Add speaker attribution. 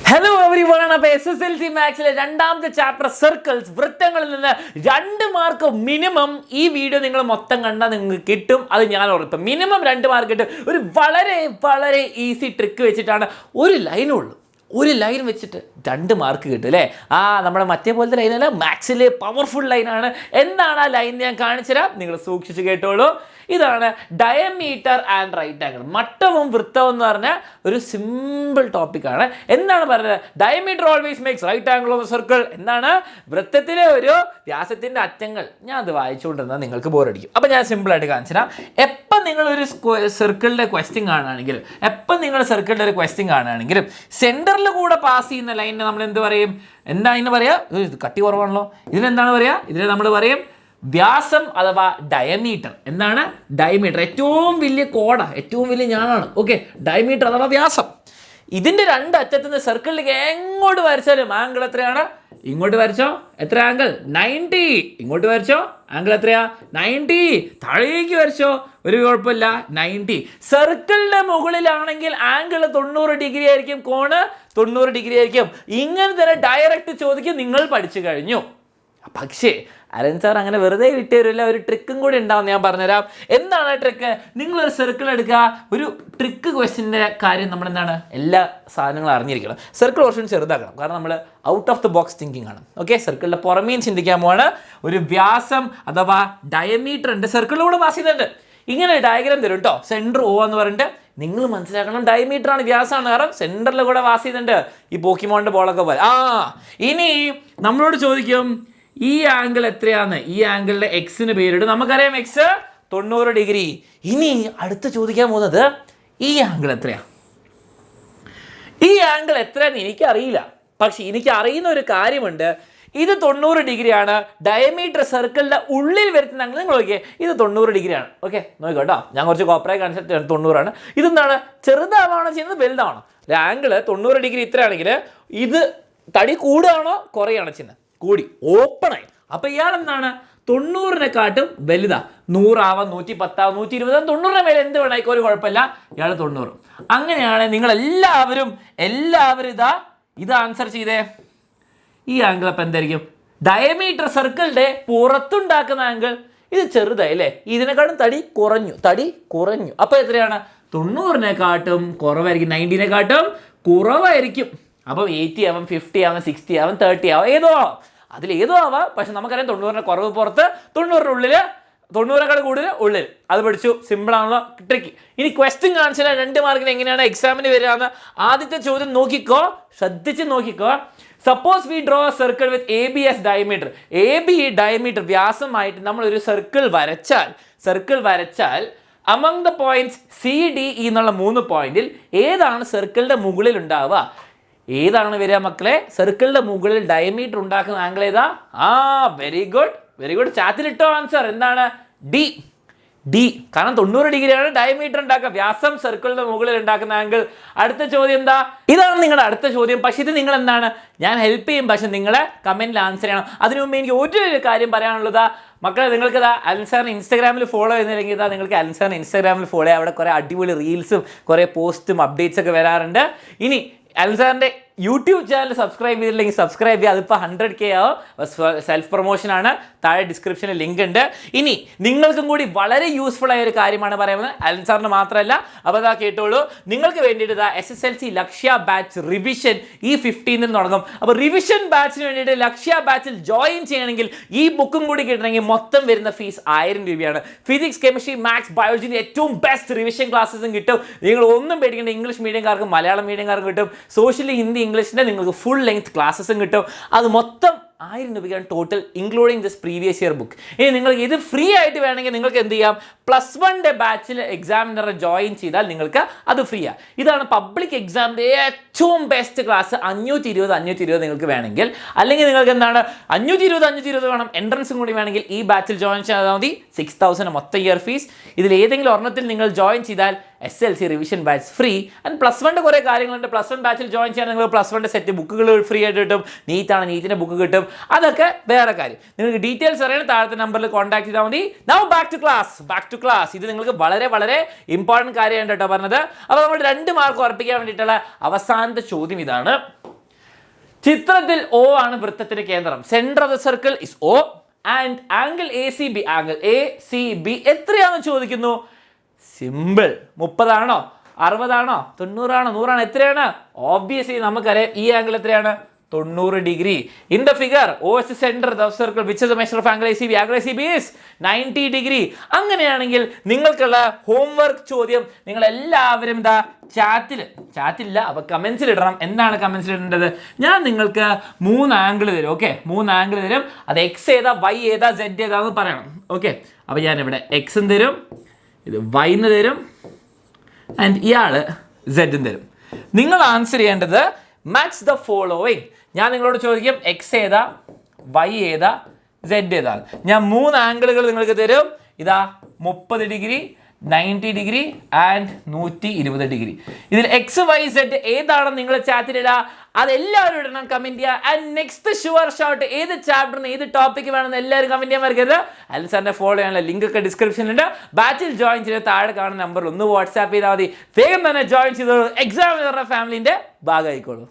Speaker 1: Hello everyone. അപ്പോൾ SSLC മാത്സിലെ രണ്ടാമത്തെ chapter circles, വൃത്തങ്ങളിൽ നിന്ന് 2 മാർക്ക് മിനിമം ഈ വീഡിയോ നിങ്ങൾ മൊത്തം കണ്ടാൽ നിങ്ങൾക്ക് കിട്ടും. അത് ഞാൻ ഉറപ്പ്. മിനിമം 2 മാർക്ക് കിട്ടും. ഒരു വളരെ ഈസി ട്രിക്ക് വെച്ചിട്ടാണ്. ഒരു ലൈൻ വെച്ചിട്ട് 2 മാർക്ക് കിട്ടും അല്ലേ? നമ്മുടെ മറ്റേ പോലത്തെ ലൈനല്ല, മാത്സിലെ പവർഫുൾ ലൈനാണ്. എന്താണ് ആ ലൈൻ ഞാൻ കാണിച്ചു തരാം, നിങ്ങൾ സൂക്ഷിച്ച് കേട്ടോളൂ. ഇതാണ് ഡയമീറ്റർ ആൻഡ് റൈറ്റ് ആംഗിൾ. മട്ടവും വൃത്തവും എന്ന് പറഞ്ഞാൽ ഒരു സിമ്പിൾ ടോപ്പിക്കാണ്. എന്താണ് പറയുന്നത്? Diameter always makes right angle of circle. എന്താണ്? വൃത്തത്തിലെ ഒരു വ്യാസത്തിൻ്റെ അറ്റങ്ങൾ. ഞാൻ അത് വായിച്ചുകൊണ്ടിരുന്നാൽ നിങ്ങൾക്ക് ബോറടിക്കും. അപ്പോൾ ഞാൻ സിമ്പിളായിട്ട് കാണിച്ചു തരാം. എപ്പം നിങ്ങളൊരു സർക്കിളിൻ്റെ ക്വസ്റ്റ്യൻ കാണുകയാണെങ്കിലും സെൻറ്ററിൽ കൂടെ പാസ് ചെയ്യുന്ന ലൈനിനെ നമ്മൾ എന്ത് പറയും? എന്താ ഇതിന് പറയുക? ഇത് കട്ടി കുറവാണല്ലോ. ഇതിനെന്താണ് പറയുക? ഇതിനെ നമ്മൾ പറയും വ്യാസം അഥവാ ഡയമീറ്റർ. എന്താണ്? ഡയമീറ്റർ. ഏറ്റവും വലിയ കോട, ഏറ്റവും വലിയ ഞാനാണ്. ഓക്കെ, ഡയമീറ്റർ അഥവാ വ്യാസം. ഇതിൻ്റെ 2 അറ്റത്ത് നിന്ന് സർക്കിളിലേക്ക് എങ്ങോട്ട് വരച്ചാലും ആംഗിൾ എത്രയാണ്? ഇങ്ങോട്ട് വരച്ചോ, എത്ര ആംഗിൾ? 90. ഇങ്ങോട്ട് വരച്ചോ, ആംഗിൾ എത്രയാ? 90. താഴേക്ക് വരച്ചോ, ഒരു കുഴപ്പമില്ല, 90. സർക്കിളിൻ്റെ മുകളിലാണെങ്കിൽ ആംഗിൾ 90 ഡിഗ്രി ആയിരിക്കും, കോണ് 90 ഡിഗ്രി ആയിരിക്കും. ഇങ്ങനെ തന്നെ ഡയറക്റ്റ് ചോദിക്കും. നിങ്ങൾ പഠിച്ചു കഴിഞ്ഞു. പക്ഷേ അലൻ സാർ അങ്ങനെ വെറുതെ വിട്ടു തരില്ല, ഒരു ട്രിക്കും കൂടി ഉണ്ടാവും. ഞാൻ പറഞ്ഞുതരാം. എന്താണ് ട്രിക്ക്? നിങ്ങളൊരു സർക്കിൾ എടുക്കുക. ഒരു ട്രിക്ക് ക്വസ്റ്റിൻ്റെ കാര്യം നമ്മളെന്താണ്, എല്ലാ സാധനങ്ങളും അറിഞ്ഞിരിക്കണം. സർക്കിൾ ഓപ്ഷൻ ചെറുതാക്കണം, കാരണം നമ്മൾ out of the box thinking ആണ്. ഓക്കെ, സർക്കിളിൻ്റെ പുറമേയും ചിന്തിക്കാൻ പോവാണ്. ഒരു വ്യാസം അഥവാ ഡയമീറ്റർ ഉണ്ട്, സർക്കിളിലൂടെ പാസ് ചെയ്യുന്നുണ്ട്. ഇങ്ങനെ ഡയഗ്രാം തരും കേട്ടോ. സെൻറ്റർ O എന്ന് പറഞ്ഞിട്ട് നിങ്ങൾ മനസ്സിലാക്കണം, ഡയമീറ്റർ ആണ്, വ്യാസമാണ്. കാരണം സെൻറ്ററിൽ കൂടെ പാസ് ചെയ്യുന്നുണ്ട്. ഈ പോക്കിമോണിൻ്റെ ബോളൊക്കെ പോലെ. ഇനി നമ്മളോട് ചോദിക്കും ഈ ആംഗിൾ എത്രയാണ്? ഈ ആംഗിളിൻ്റെ എക്സിന് പേരിടും. നമുക്കറിയാം എക്സ് 90 ഡിഗ്രി. ഇനി അടുത്ത് ചോദിക്കാൻ പോകുന്നത് ഈ ആംഗിൾ എത്രയാണ്? ഈ ആംഗിൾ എത്രയാണെന്ന് എനിക്കറിയില്ല. പക്ഷെ എനിക്ക് അറിയുന്ന ഒരു കാര്യമുണ്ട്. ഇത് 90 ഡിഗ്രിയാണ്. ഡയമീറ്റർ സർക്കിളിൻ്റെ ഉള്ളിൽ വരുത്തുന്ന ആംഗിൾ നിങ്ങൾ നോക്കിയേ, ഇത് 90 ഡിഗ്രിയാണ്. ഓക്കെ, നോക്കിക്കോട്ടോ. ഞാൻ കുറച്ച് കോപ്പറായി കാണിച്ചിട്ട് 90ആണ്. ഇതെന്താണ്? ചെറുതാവാണോ ചെയ്യുന്നത്, വലുതാണോ? ഒരു ആംഗിൾ 90 ഡിഗ്രി ഇത്രയാണെങ്കിൽ ഇത് തടി കൂടുകയാണോ കുറയാണോ ചെയ്യുന്നത്? കൂടി, ഓപ്പണായി. അപ്പോൾ ഇയാൾ എന്താണ്? 90-നെക്കാട്ടും വലുതാ. 100 ആവാം, 110 ആവാം, 120 ആവാം, 90-ന് മേലെ എന്ത് വേണമെങ്കിൽ ഒരു കുഴപ്പമില്ല. ഇയാൾ 90. അങ്ങനെയാണ് നിങ്ങൾ എല്ലാവരും ഇത് ആൻസർ ചെയ്തേ. ഈ ആംഗിൾ അപ്പം എന്തായിരിക്കും? ഡയമീറ്റർ സർക്കിളിൻ്റെ പുറത്തുണ്ടാക്കുന്ന ആംഗിൾ. ഇത് ചെറുതായി അല്ലേ? ഇതിനെക്കാട്ടും തടി കുറഞ്ഞു. അപ്പോൾ എത്രയാണ്? 90-നെക്കാട്ടും കുറവായിരിക്കും, 90-നെക്കാട്ടും കുറവായിരിക്കും. അപ്പം 80 ആവാം, 50 ആവാം, 60 ആവാം, 30 ആവാം, ഏതോ ആവാം. അതിലേതോ ആവാം. പക്ഷെ നമുക്കറിയാം 90-ന് കുറവ് പുറത്ത്, 90-ന് ഉള്ളിൽ, 90-നെക്കാൾ കൂടുതൽ ഉള്ളിൽ. അത് പഠിച്ചു. സിമ്പിളാണല്ലോ, ട്രിക്ക്. ഇനി ക്വസ്റ്റ്യൻ കാണിച്ചാൽ 2 മാർക്കിന് എങ്ങനെയാണ് എക്സാമിന് വരികയെന്ന് ആദ്യത്തെ ചോദ്യം നോക്കിക്കോ, ശ്രദ്ധിച്ച് നോക്കിക്കോ. Suppose we draw a circle with AB as diameter. AB diameter വ്യാസമായിട്ട് നമ്മളൊരു സർക്കിൾ വരച്ചാൽ among the points CD E എന്നുള്ള 3 പോയിന്റിൽ ഏതാണ് സർക്കിളിൻ്റെ മുകളിൽ ഉണ്ടാവുക? ഏതാണ് വരിക മക്കളെ? സർക്കിളിൻ്റെ മുകളിൽ ഡയമീറ്റർ ഉണ്ടാക്കുന്ന ആംഗിൾ ഏതാ? Very good. ചാറ്റിലിട്ടോ ആൻസർ. എന്താണ്? ഡി. കാരണം 90 ഡിഗ്രിയാണ് ഡയമീറ്റർ ഉണ്ടാക്കുക, വ്യാസം സർക്കിളിൻ്റെ മുകളിൽ ഉണ്ടാക്കുന്ന ആംഗിൾ. അടുത്ത ചോദ്യം എന്താ? ഇതാണ് നിങ്ങളുടെ അടുത്ത ചോദ്യം. പക്ഷേ ഇത് നിങ്ങൾ എന്താണ്, ഞാൻ ഹെൽപ്പ് ചെയ്യും, പക്ഷെ നിങ്ങളെ കമൻറ്റിൽ ആൻസർ ചെയ്യണം. അതിനു മുമ്പ് എനിക്ക് ഒരു കാര്യം പറയാനുള്ളതാ മക്കളെ. നിങ്ങൾക്ക് അലൻ സാറിന് ഇൻസ്റ്റാഗ്രാമിൽ ഫോളോ ചെയ്യുന്നില്ലെങ്കിൽ നിങ്ങൾക്ക് അലൻ സാറിന് ഇൻസ്റ്റാഗ്രാമിൽ ഫോളോ ചെയ്യാം. അവിടെ കുറേ അടിപൊളി റീൽസും കുറേ പോസ്റ്റും അപ്ഡേറ്റ്സ് ഒക്കെ വരാറുണ്ട്. ഇനി അലൻ സാറിൻ്റെ യൂട്യൂബ് ചാനൽ സബ്സ്ക്രൈബ് ചെയ്തില്ലെങ്കിൽ സബ്സ്ക്രൈബ് ചെയ്യുക. അതിപ്പോൾ 100K ആവും. സെൽഫ് പ്രൊമോഷനാണ്. താഴെ ഡിസ്ക്രിപ്ഷനിൽ ലിങ്ക് ഉണ്ട്. ഇനി നിങ്ങൾക്കും കൂടി വളരെ യൂസ്ഫുൾ ആയ ഒരു കാര്യമാണ് പറയുന്നത്, അലൻ സാറിന് മാത്രമല്ല. അപ്പോൾ അതാ കേട്ടോളൂ. നിങ്ങൾക്ക് വേണ്ടിയിട്ട് SSLC ലക്ഷ്യ ബാച്ച് റിവിഷൻ ഈ 15-ന് തുടങ്ങും. അപ്പോൾ റിവിഷൻ ബാച്ചിന് വേണ്ടിയിട്ട് ലക്ഷ്യ ബാച്ചിൽ ജോയിൻ ചെയ്യണമെങ്കിൽ ഈ ബുക്കും കൂടി കിട്ടണമെങ്കിൽ മൊത്തം വരുന്ന ഫീസ് 1000 രൂപയാണ്. ഫിസിക്സ്, കെമിസ്ട്രി, മാത്സ്, ബയോളജിൻ്റെ ഏറ്റവും ബെസ്റ്റ് റിവിഷൻ ക്ലാസ്സസും കിട്ടും. നിങ്ങൾ ഒന്നും പേടിക്കേണ്ട. ഇംഗ്ലീഷ് മീഡിയംകാർക്കും മലയാളം മീഡിയംകാർക്കും കിട്ടും. സോഷ്യലി, ഹിന്ദി, ഇംഗ്ലീഷിൻ്റെ നിങ്ങൾക്ക് ഫുൾ ലെങ്ത് ക്ലാസ്സസും കിട്ടും. അത് മൊത്തം 1000 രൂപയ്ക്കാണ് total, including this previous year book. ഇനി നിങ്ങൾക്ക് ഇത് ഫ്രീ ആയിട്ട് വേണമെങ്കിൽ നിങ്ങൾക്ക് എന്ത് ചെയ്യാം? +1 ബാച്ചിൽ എക്സാമിനറെ ജോയിൻ ചെയ്താൽ നിങ്ങൾക്ക് അത് ഫ്രീ ആണ്. ഇതാണ് പബ്ലിക് എക്സാമിൻ്റെ ഏറ്റവും ബെസ്റ്റ് ക്ലാസ്. 520 നിങ്ങൾക്ക് വേണമെങ്കിൽ, അല്ലെങ്കിൽ നിങ്ങൾക്ക് എന്താണ് 520 വേണം, എൻട്രൻസും കൂടി വേണമെങ്കിൽ ഈ ബാച്ചിൽ ജോയിൻ ചെയ്താൽ മതി. 6000 മൊത്തം ഇയർ ഫീസ്. ഇതിൽ ഏതെങ്കിലും ഒരെണ്ണത്തിൽ നിങ്ങൾ ജോയിൻ ചെയ്താൽ SSLC revision batch free. And +1 കുറേ കാര്യങ്ങളുണ്ട്. +1 ബാച്ചിൽ ജോയിൻ ചെയ്യാൻ നിങ്ങൾ +1 സെറ്റ് ബുക്കുകൾ ഫ്രീ ആയിട്ട് കിട്ടും. നീറ്റിൻ്റെ ബുക്ക് കിട്ടും. അതൊക്കെ വേറെ കാര്യം. നിങ്ങൾക്ക് ഡീറ്റെയിൽസ് അറിയണം, താഴത്തെ നമ്പറിൽ കോൺടാക്ട് ചെയ്താൽ മതി. Now back to class. ഇത് നിങ്ങൾക്ക് വളരെ ഇമ്പോർട്ടൻറ്റ് കാര്യമാണ് കേട്ടോ പറഞ്ഞത്. അപ്പോൾ നമ്മൾ 2 മാർക്ക് ഉറപ്പിക്കാൻ വേണ്ടിയിട്ടുള്ള അവസാനത്തെ ചോദ്യം ഇതാണ്. ചിത്രത്തിൽ O ആണ് വൃത്തത്തിന്റെ കേന്ദ്രം. Centre of the circle is O and angle ACB എത്രയാണെന്ന് ചോദിക്കുന്നു. സിമ്പിൾ. 30 ആണോ 60 ആണോ 90 ആണോ 100 ആണോ എത്രയാണ്? ഓബ്വിയസ്ലി നമുക്കറിയാം ഈ ആംഗിൾ എത്രയാണ്? 90 degree. In the figure O is the center of the circle which is the measure of angle ACB. Angle ACB is 90 degree. അങ്ങനെയാണെങ്കിൽ നിങ്ങൾക്കുള്ള ഹോംവർക്ക് ചോദ്യം നിങ്ങൾ എല്ലാവരും ചാറ്റില്ല അപ്പൊ കമന്റ്സിൽ ഇടണം. എന്താണ് കമന്റ്സിൽ ഇടേണ്ടത്? ഞാൻ നിങ്ങൾക്ക് 3 ആംഗിൾ തരും. ഓക്കെ, 3 ആംഗിൾ തരും. അത് എക്സ് ഏതാ വൈ ഏതാ സെഡ് ഏതാന്ന് പറയണം. ഓക്കെ, അപ്പൊ ഞാൻ ഇവിടെ എക്സും തരും, ഇത് വൈന്ന് തരും ആൻഡ് ഇയാള് സെഡും തരും. നിങ്ങൾ ആൻസർ ചെയ്യേണ്ടത് മാച്ച് ദ ഫോളോവിങ്. ഞാൻ നിങ്ങളോട് ചോദിക്കും എക്സ് ഏതാ വൈ ഏതാ സെഡ് ഏതാണ്. ഞാൻ 3 ആംഗിളുകൾ നിങ്ങൾക്ക് തരും. ഇതാ 30 ഡിഗ്രി, 90 ഡിഗ്രി ആൻഡ് 120 ഡിഗ്രി. ഇതിൽ എക്സ് വൈ സെഡ് ഏതാണെന്ന് നിങ്ങൾ ചാറ്റിലിടുക. അതെല്ലാവരും ഇടണം, കമന്റ് ചെയ്യുക. ആൻഡ് നെക്സ്റ്റ് ഷുവർ ഷോട്ട് ഏത് ചാപ്റ്ററിന് ഏത് ടോപ്പിക്ക് വേണമെന്ന് എല്ലാവരും കമന്റ് ചെയ്യാൻ മറക്കരുത്. അല്ല സാറിനെ ഫോളോ ചെയ്യാനുള്ള ലിങ്ക് ഒക്കെ ഡിസ്ക്രിപ്ഷനിലുണ്ട്. ബാച്ചിൽ ജോയിൻ ചെയ്ത് താഴെ കാണുന്ന നമ്പറിൽ ഒന്ന് വാട്സാപ്പ് ചെയ്താൽ മതി. വേഗം തന്നെ ജോയിൻ ചെയ്തോളൂ. എക്സാം ഫാമിലിന്റെ ഭാഗമായിക്കോളൂ.